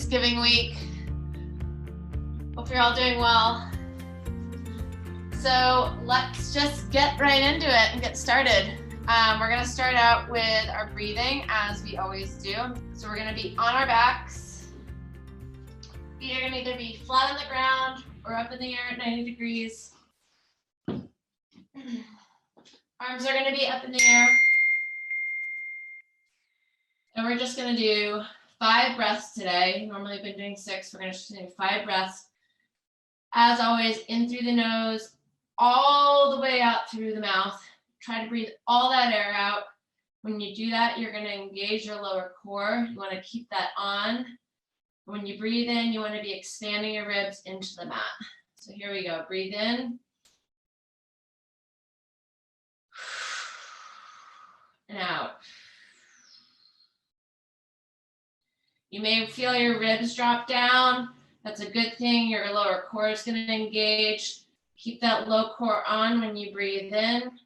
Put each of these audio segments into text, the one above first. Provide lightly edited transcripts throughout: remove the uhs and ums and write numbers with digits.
Thanksgiving week. Hope you're all doing well. So let's just get right into it and get started. We're gonna start out with our breathing as we always do. So we're gonna be on our backs. Feet are gonna either be flat on the ground or up in the air at 90 degrees. Arms are gonna be up in the air. And we're just gonna do 5 breaths today. Normally I've been doing 6. We're gonna just do 5 breaths. As always, in through the nose, all the way out through the mouth. Try to breathe all that air out. When you do that, you're gonna engage your lower core. You wanna keep that on. When you breathe in, you wanna be expanding your ribs into the mat. So here we go, breathe in. And out. You may feel your ribs drop down. That's a good thing. Your lower core is going to engage. Keep that low core on when you breathe in.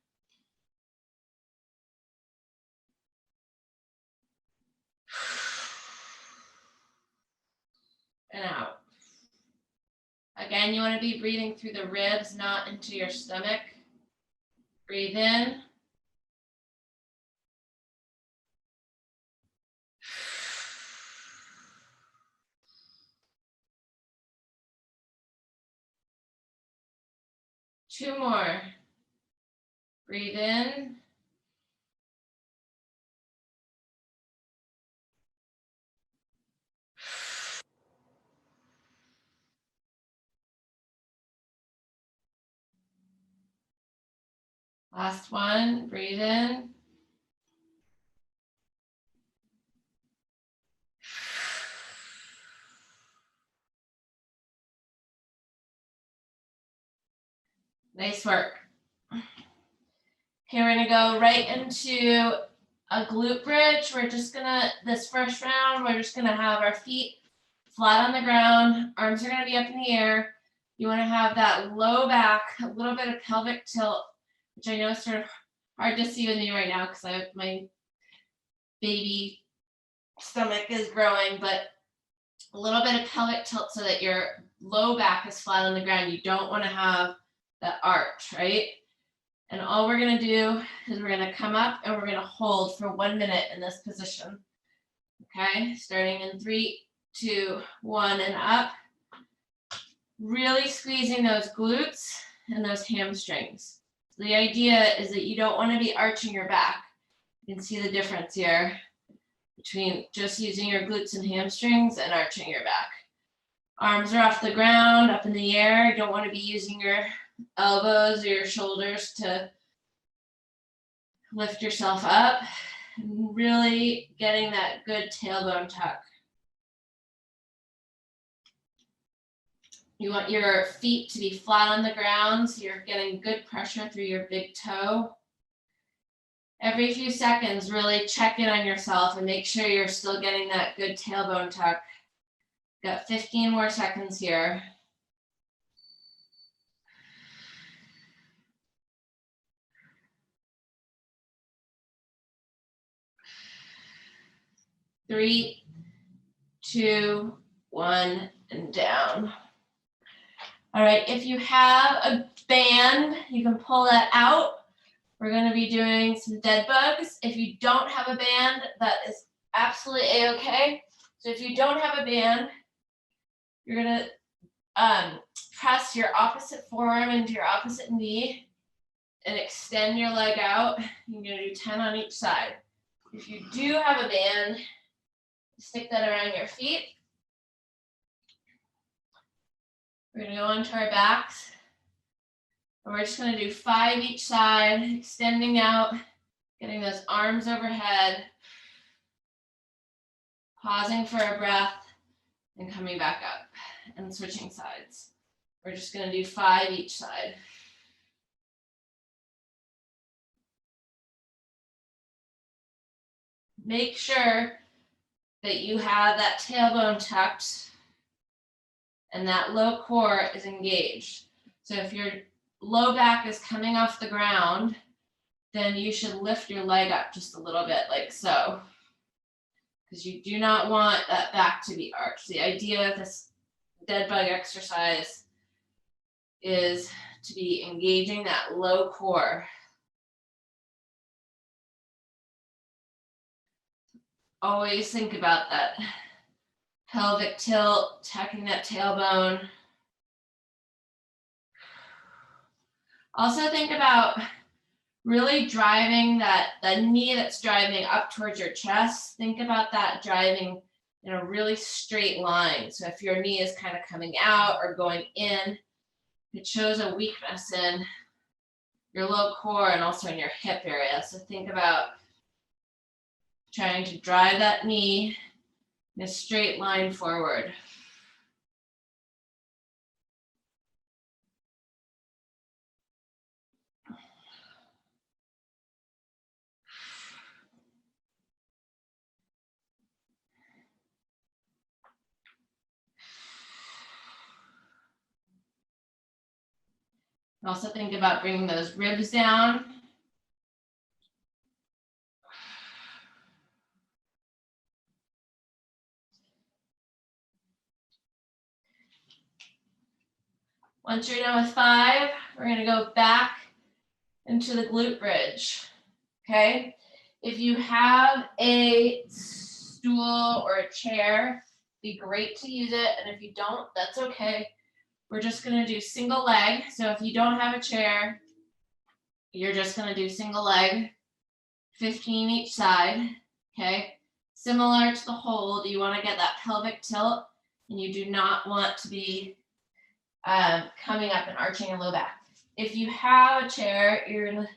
And out. Again, you want to be breathing through the ribs, not into your stomach. Breathe in. Two more. Breathe in. Last one, breathe in. Nice work. Okay, we're gonna go right into a glute bridge. We're just gonna, this first round, we're just gonna have our feet flat on the ground. Arms are gonna be up in the air. You wanna have that low back, a little bit of pelvic tilt, which I know is sort of hard to see with me right now because my baby stomach is growing, but a little bit of pelvic tilt so that your low back is flat on the ground. You don't wanna have that arch, right? And all we're gonna do is we're gonna come up and we're gonna hold for 1 minute in this position. Okay, starting in 3, 2, 1, and up. Really squeezing those glutes and those hamstrings. So the idea is that you don't wanna be arching your back. You can see the difference here between just using your glutes and hamstrings and arching your back. Arms are off the ground, up in the air. You don't wanna be using your elbows or your shoulders to lift yourself up, and really getting that good tailbone tuck. You want your feet to be flat on the ground so you're getting good pressure through your big toe. Every few seconds, really check in on yourself and make sure you're still getting that good tailbone tuck. Got 15 more seconds here. 3, 2, 1, and down. All right, if you have a band, you can pull that out. We're gonna be doing some dead bugs. If you don't have a band, that is absolutely a-okay. So if you don't have a band, you're gonna press your opposite forearm into your opposite knee and extend your leg out. You're gonna do 10 on each side. If you do have a band, stick that around your feet. We're gonna go onto our backs. And we're just gonna do 5 each side, extending out, getting those arms overhead, pausing for a breath, and coming back up and switching sides. We're just gonna do 5 each side. Make sure that you have that tailbone tucked and that low core is engaged. So if your low back is coming off the ground, then you should lift your leg up just a little bit like so. because you do not want that back to be arched. The idea of this dead bug exercise is to be engaging that low core. Always think about that pelvic tilt, tucking that tailbone. Also think about really driving the knee that's driving up towards your chest. Think about that driving in a really straight line. So if your knee is kind of coming out or going in, it shows a weakness in your low core and also in your hip area. So think about trying to drive that knee in a straight line forward. Also think about bringing those ribs down. Once you're done with 5, we're going to go back into the glute bridge. Okay? If you have a stool or a chair, it'd be great to use it. And if you don't, that's okay. We're just going to do single leg. So if you don't have a chair, you're just going to do single leg, 15 each side. Okay? Similar to the hold, you want to get that pelvic tilt, and you do not want to be coming up and arching your low back. If you have a chair, you're going to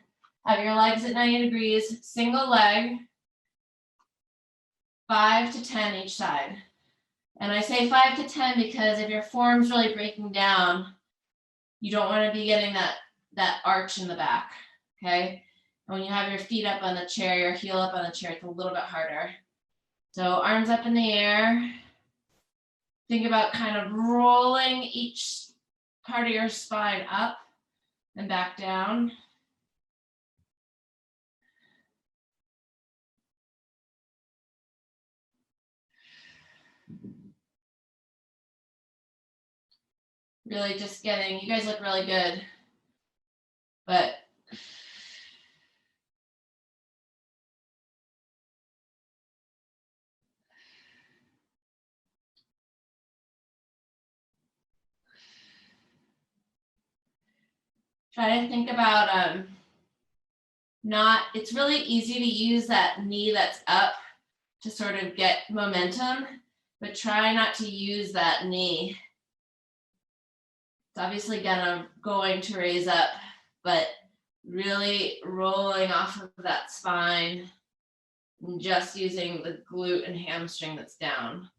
have your legs at 90 degrees, single leg, 5 to 10 each side. And I say 5 to 10 because if your form's really breaking down, you don't want to be getting that arch in the back, okay? And when you have your feet up on the chair, your heel up on the chair, it's a little bit harder. So arms up in the air. Think about kind of rolling each part of your spine up and back down. Really just getting, you guys look really good, but try to think about it's really easy to use that knee that's up to sort of get momentum, but try not to use that knee. It's obviously going to raise up, but really rolling off of that spine and just using the glute and hamstring that's down.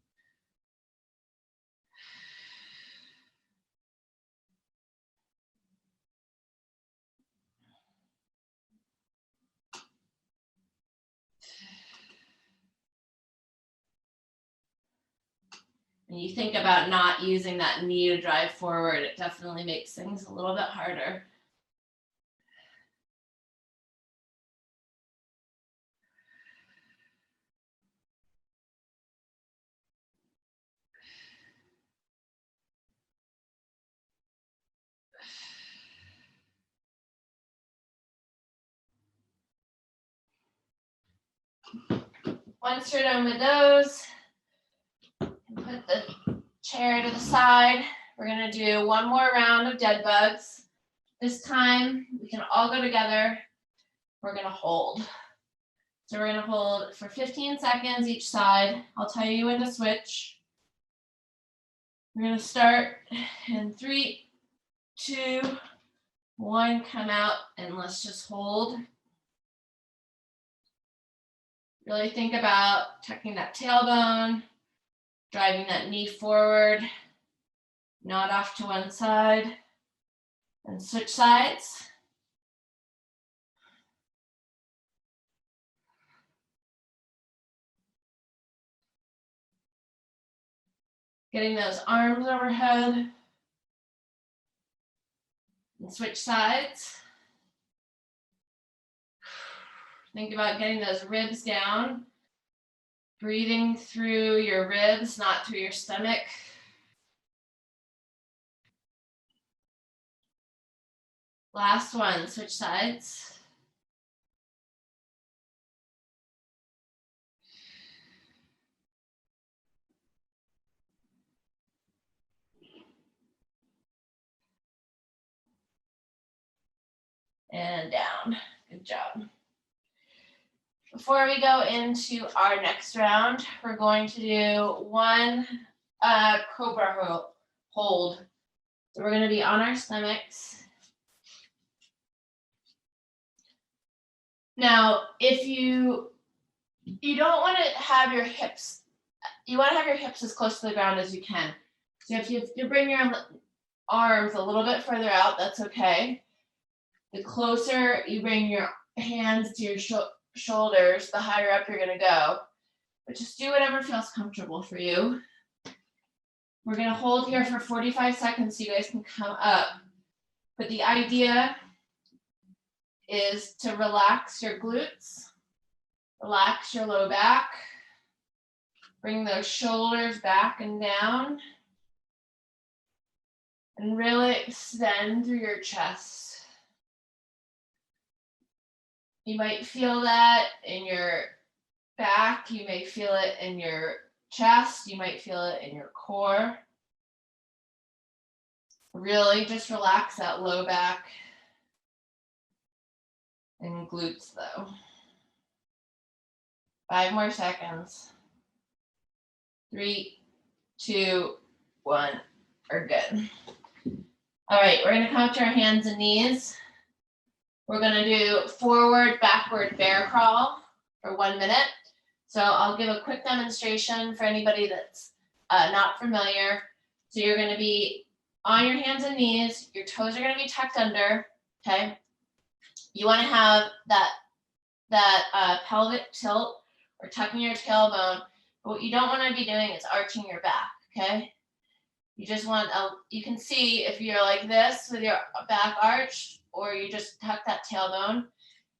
And you think about not using that knee to drive forward, it definitely makes things a little bit harder. Once you're done with those, put the chair to the side. We're going to do one more round of dead bugs. This time, we can all go together. We're going to hold. So we're going to hold for 15 seconds each side. I'll tell you when to switch. We're going to start in 3, 2, 1, come out, and let's just hold. Really think about tucking that tailbone, driving that knee forward, not off to one side, and switch sides. Getting those arms overhead, and switch sides. Think about getting those ribs down. Breathing through your ribs, not through your stomach. Last one, switch sides. And down. Good job. Before we go into our next round, we're going to do one cobra hold. So we're going to be on our stomachs. Now, if you don't want to have your hips, you want to have your hips as close to the ground as you can. So if you bring your arms a little bit further out, that's okay. The closer you bring your hands to your shoulders, the higher up you're going to go. But just do whatever feels comfortable for you. We're going to hold here for 45 seconds so you guys can come up. But the idea is to relax your glutes, relax your low back, bring those shoulders back and down, and really extend through your chest. You might feel that in your back, you may feel it in your chest, you might feel it in your core. Really just relax that low back and glutes though. 5 more seconds. 3, 2, 1, we're good. All right, we're gonna come up to our hands and knees. We're gonna do forward, backward bear crawl for 1 minute. So I'll give a quick demonstration for anybody that's not familiar. So you're gonna be on your hands and knees, your toes are gonna be tucked under, okay? You wanna have that pelvic tilt or tucking your tailbone, but what you don't wanna be doing is arching your back, okay? You just want, you can see if you're like this with your back arched, or you just tuck that tailbone.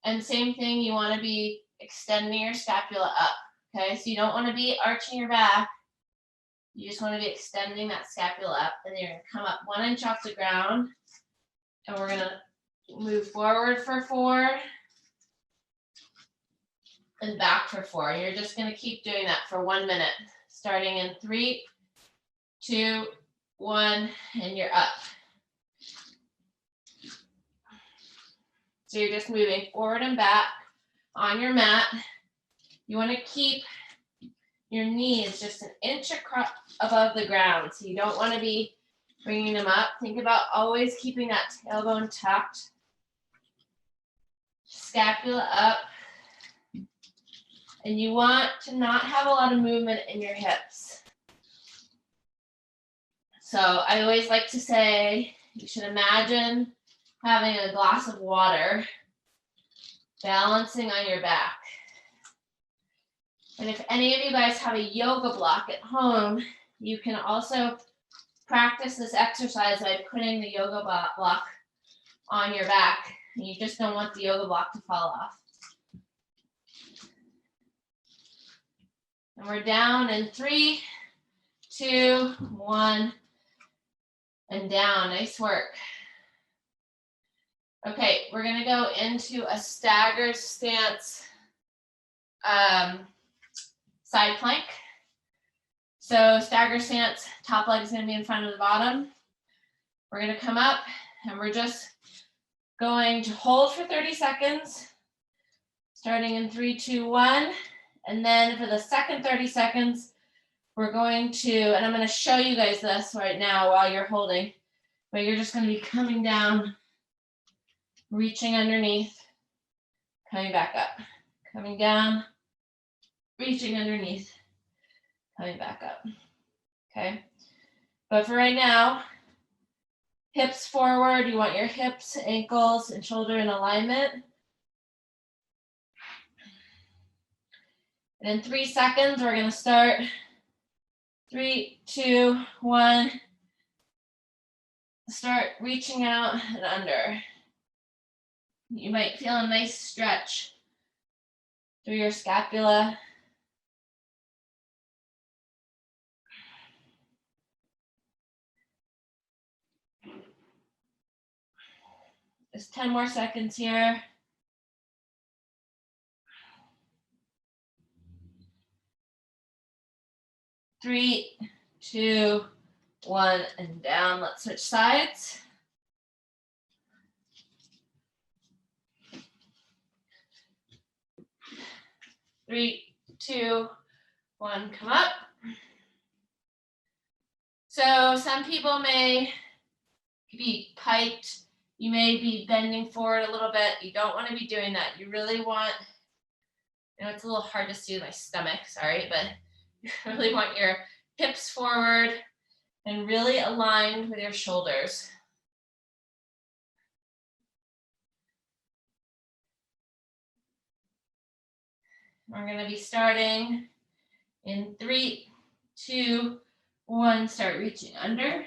And same thing, you wanna be extending your scapula up, okay? So you don't wanna be arching your back, you just wanna be extending that scapula up, and then you're gonna come up 1 inch off the ground, and we're gonna move forward for 4, and back for 4. You're just gonna keep doing that for 1 minute, starting in 3, 2, 1, and you're up. So you're just moving forward and back on your mat. You wanna keep your knees just an inch above the ground. So you don't wanna be bringing them up. Think about always keeping that tailbone tucked. Scapula up. And you want to not have a lot of movement in your hips. So I always like to say, you should imagine having a glass of water balancing on your back. And if any of you guys have a yoga block at home, you can also practice this exercise by putting the yoga block on your back. And you just don't want the yoga block to fall off. And we're down in 3, 2, 1, and down. Nice work. Okay, we're gonna go into a staggered stance side plank. So stagger stance, top leg is gonna be in front of the bottom. We're gonna come up and we're just going to hold for 30 seconds, starting in 3, 2, 1. And then for the second 30 seconds, we're going to, and I'm gonna show you guys this right now while you're holding, but you're just gonna be coming down, reaching underneath, coming back up, coming down, reaching underneath, coming back up, okay? But for right now, hips forward, you want your hips, ankles, and shoulder in alignment. And in 3 seconds, we're gonna start. 3, 2, 1. Start reaching out and under. You might feel a nice stretch through your scapula. Just 10 more seconds here. 3, 2, 1, and down. Let's switch sides. Three, two, one, come up. So some people may be piked. You may be bending forward a little bit. You don't want to be doing that. You really want, it's a little hard to see with my stomach, sorry, but you really want your hips forward and really aligned with your shoulders. We're going to be starting in 3, 2, 1. Start reaching under.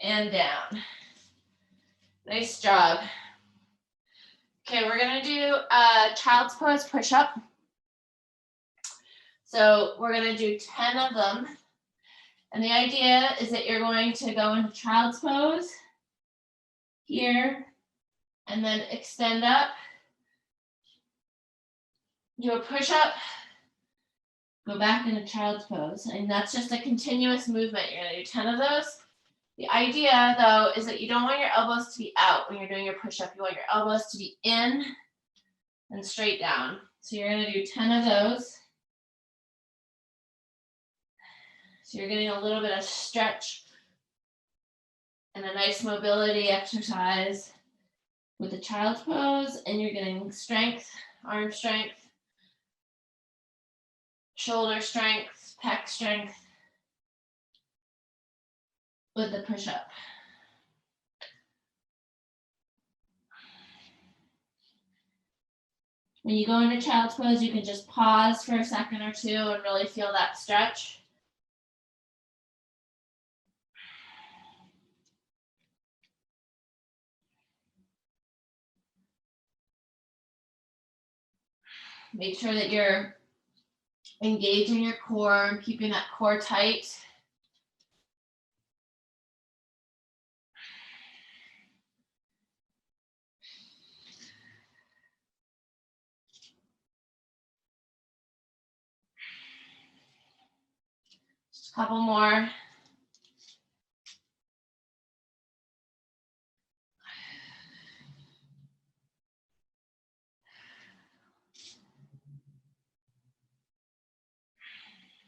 And down. Nice job. Okay, we're gonna do a child's pose push-up. So we're gonna do 10 of them. And the idea is that you're going to go into child's pose here, and then extend up, do a push-up, go back into child's pose. And that's just a continuous movement. You're gonna do 10 of those. The idea, though, is that you don't want your elbows to be out when you're doing your push-up. You want your elbows to be in and straight down. So you're going to do 10 of those. So you're getting a little bit of stretch and a nice mobility exercise with the child's pose, and you're getting strength, arm strength, shoulder strength, pec strength with the push-up. When you go into child's pose, you can just pause for a second or two and really feel that stretch. Make sure that you're engaging your core and keeping that core tight. Just a couple more.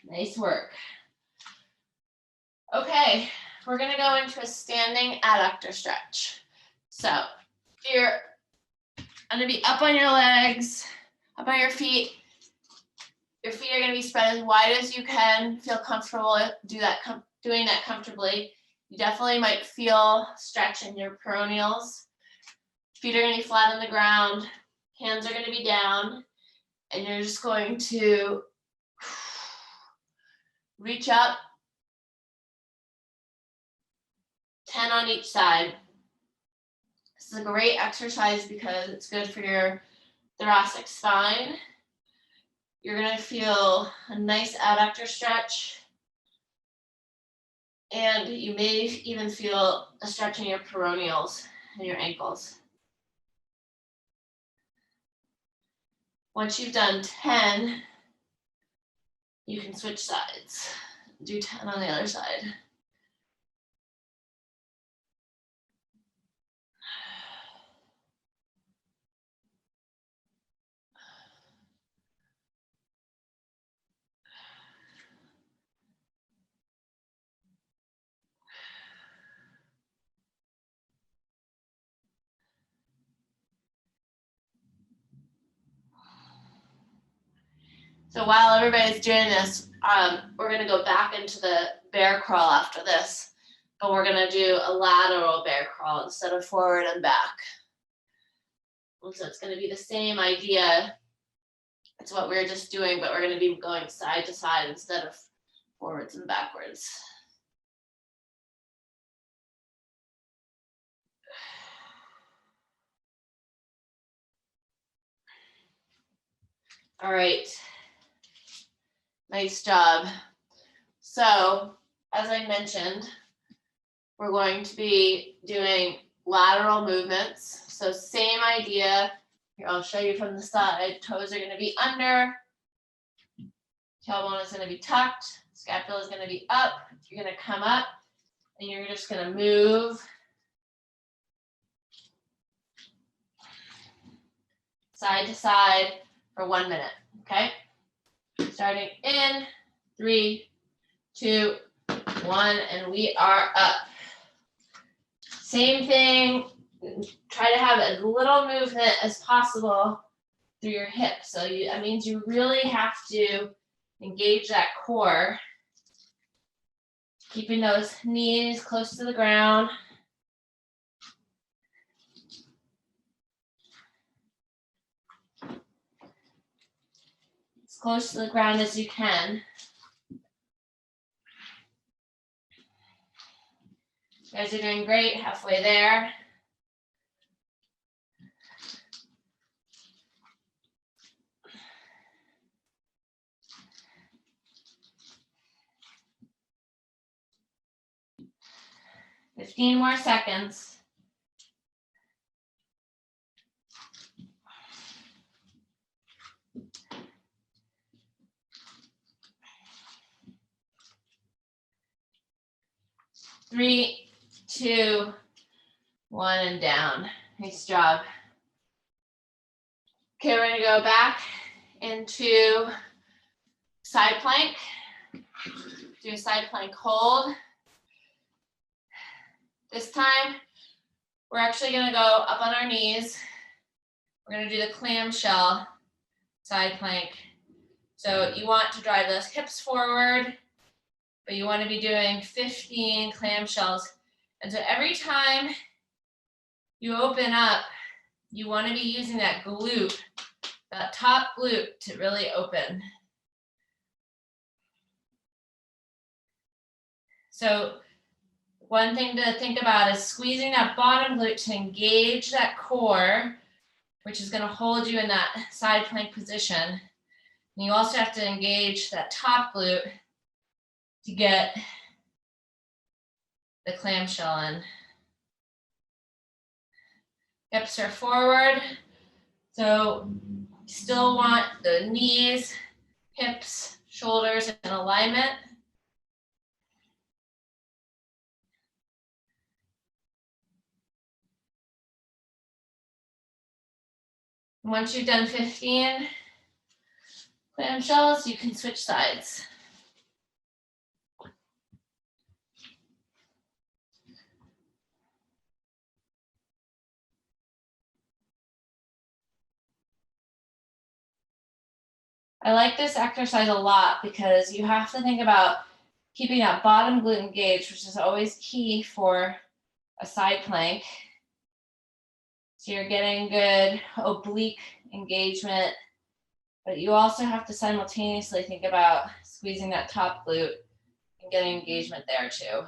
Nice work. Okay, we're gonna go into a standing adductor stretch. So you're gonna be up on your legs, up on your feet. Your feet are gonna be spread as wide as you can. Feel comfortable doing that comfortably. You definitely might feel stretch in your peroneals. Feet are gonna be flat on the ground. Hands are gonna be down. And you're just going to reach up, 10 on each side. This is a great exercise because it's good for your thoracic spine. You're gonna feel a nice adductor stretch. And you may even feel a stretch in your peroneals and your ankles. Once you've done 10, you can switch sides. Do 10 on the other side. So while everybody's doing this, we're gonna go back into the bear crawl after this, but we're gonna do a lateral bear crawl instead of forward and back. And so it's going to be the same idea. It's what we were just doing, but we're going to be going side to side instead of forwards and backwards. All right. Nice job. So, as I mentioned, we're going to be doing lateral movements. So same idea. Here, I'll show you from the side. Toes are going to be under. Tailbone is going to be tucked. Scapula is going to be up. You're going to come up and you're just going to move side to side for 1 minute. Okay? Starting in 3, 2, 1, and we are up. Same thing. Try to have as little movement as possible through your hips. So that means you really have to engage that core, keeping those knees close to the ground. As close to the ground as you can. You guys are doing great, halfway there. Fifteen more seconds. Three, 2, 1, and down. Nice job. Okay, we're gonna go back into side plank. Do a side plank hold. This time, we're actually gonna go up on our knees. We're gonna do the clamshell side plank. So you want to drive those hips forward, but you want to be doing 15 clamshells. And so every time you open up, you want to be using that glute, that top glute, to really open. So one thing to think about is squeezing that bottom glute to engage that core, which is going to hold you in that side plank position. And you also have to engage that top glute to get the clamshell in. Hips are forward. So still want the knees, hips, shoulders in alignment. Once you've done 15 clamshells, you can switch sides. I like this exercise a lot because you have to think about keeping that bottom glute engaged, which is always key for a side plank. So you're getting good oblique engagement, but you also have to simultaneously think about squeezing that top glute and getting engagement there too.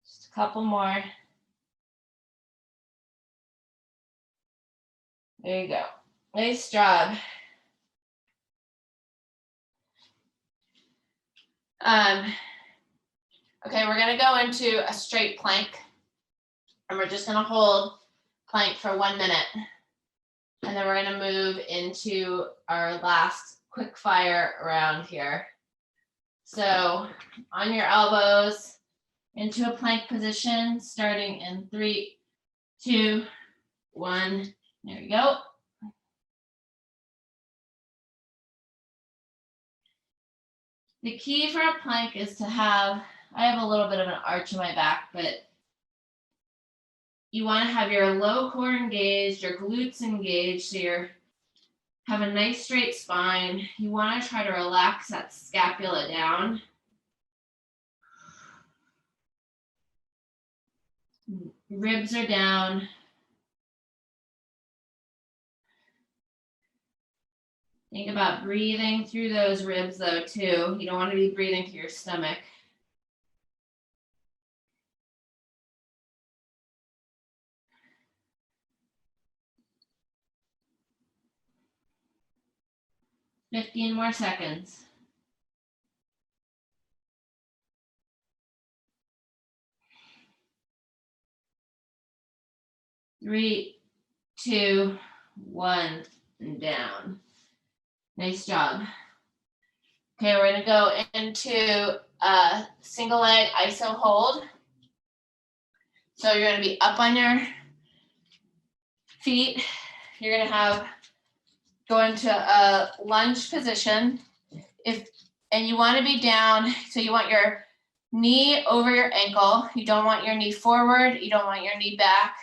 Just a couple more. There you go. Nice job. Okay, we're gonna go into a straight plank, and we're just gonna hold plank for 1 minute. And then we're gonna move into our last quick fire round here. So on your elbows, into a plank position, starting in 3, 2, 1. There we go. The key for a plank is to have, I have a little bit of an arch in my back, but you want to have your low core engaged, your glutes engaged, so you have a nice straight spine. You want to try to relax that scapula down. Ribs are down. Think about breathing through those ribs though too. You don't want to be breathing through your stomach. $15 more seconds. 3, 2, 1, and down. Nice job. Okay, we're gonna go into a single leg iso hold. So you're gonna be up on your feet. You're gonna go into a lunge position. And you wanna be down, so you want your knee over your ankle. You don't want your knee forward, you don't want your knee back.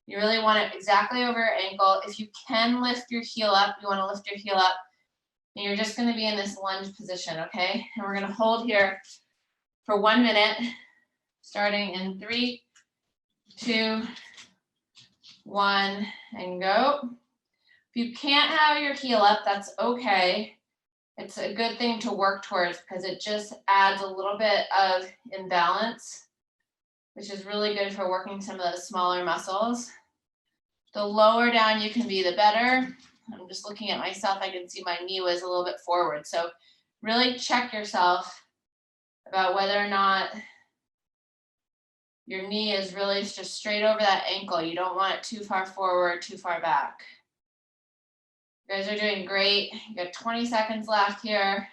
You really want it exactly over your ankle. If you can lift your heel up, you wanna lift your heel up. And you're just gonna be in this lunge position, okay? And we're gonna hold here for 1 minute, starting in 3, 2, 1, and go. If you can't have your heel up, that's okay. It's a good thing to work towards because it just adds a little bit of imbalance, which is really good for working some of those smaller muscles. The lower down you can be, the better. I'm just looking at myself, I can see my knee was a little bit forward. So really check yourself about whether or not your knee is really just straight over that ankle. You don't want it too far forward, too far back. You guys are doing great. You got 20 seconds left here.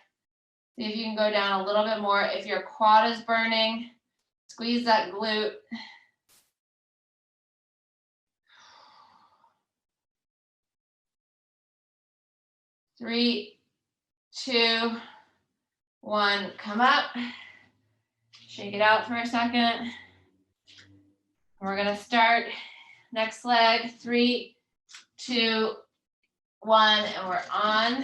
See if you can go down a little bit more. If your quad is burning, squeeze that glute. Three, 2, 1, come up. Shake it out for a second. We're gonna start next leg, 3, 2, 1, and we're on.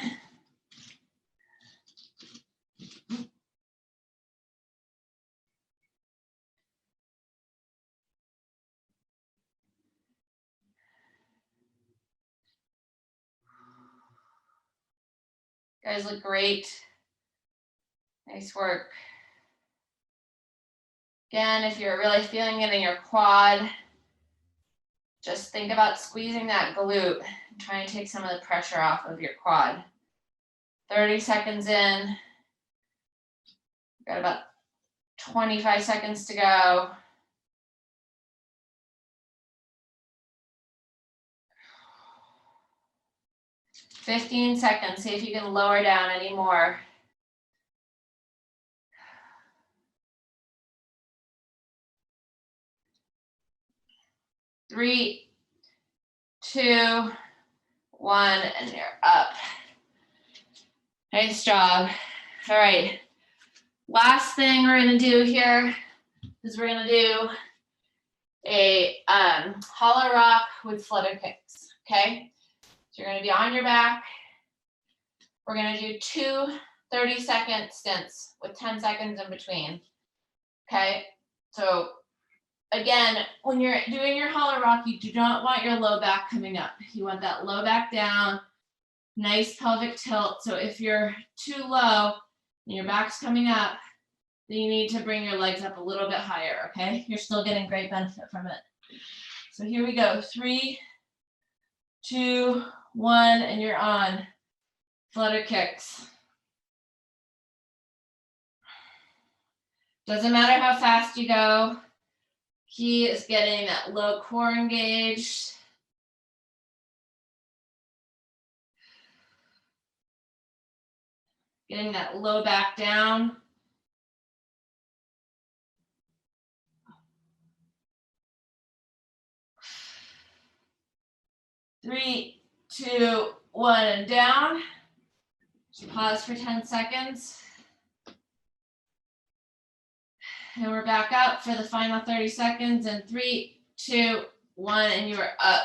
You guys look great. Nice work. Again, if you're really feeling it in your quad, just think about squeezing that glute and trying to take some of the pressure off of your quad. 30 seconds in. Got about 25 seconds to go. $15 seconds. See if you can lower down any more. 3, 2, 1, and you're up. Nice job. All right. Last thing we're gonna do here is we're gonna do a hollow rock with flutter kicks, okay? So you're gonna be on your back. We're gonna do 2 30-second stints with 10 seconds in between, okay? So again, when you're doing your hollow rock, you do not want your low back coming up. You want that low back down, nice pelvic tilt. So if you're too low and your back's coming up, then you need to bring your legs up a little bit higher, okay? You're still getting great benefit from it. So here we go. 3, 2, 1, and you're on. Flutter kicks. Doesn't matter how fast you go. Key is getting that low core engaged. Getting that low back down. Three, 2, 1, and down. Just pause for 10 seconds. And we're back up for the final 30 seconds in 3, 2, 1, and you are up.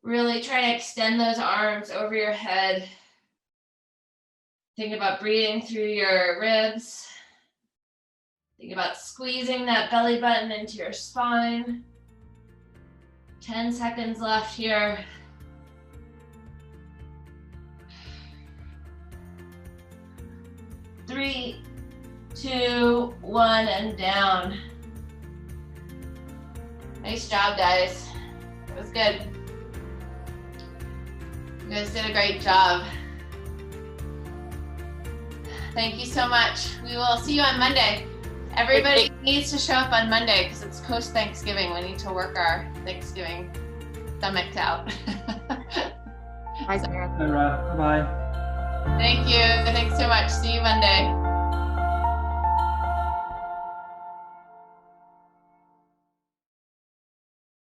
Really try to extend those arms over your head. Think about breathing through your ribs. Think about squeezing that belly button into your spine. 10 seconds left here. 3, 2, 1, and down. Nice job, guys. It was good. You guys did a great job. Thank you so much. We will see you on Monday. Everybody needs to show up on Monday because it's post-Thanksgiving. We need to work our Thanksgiving stomachs out. Bye, Sarah. Bye. Thank you. Thanks so much. See you Monday.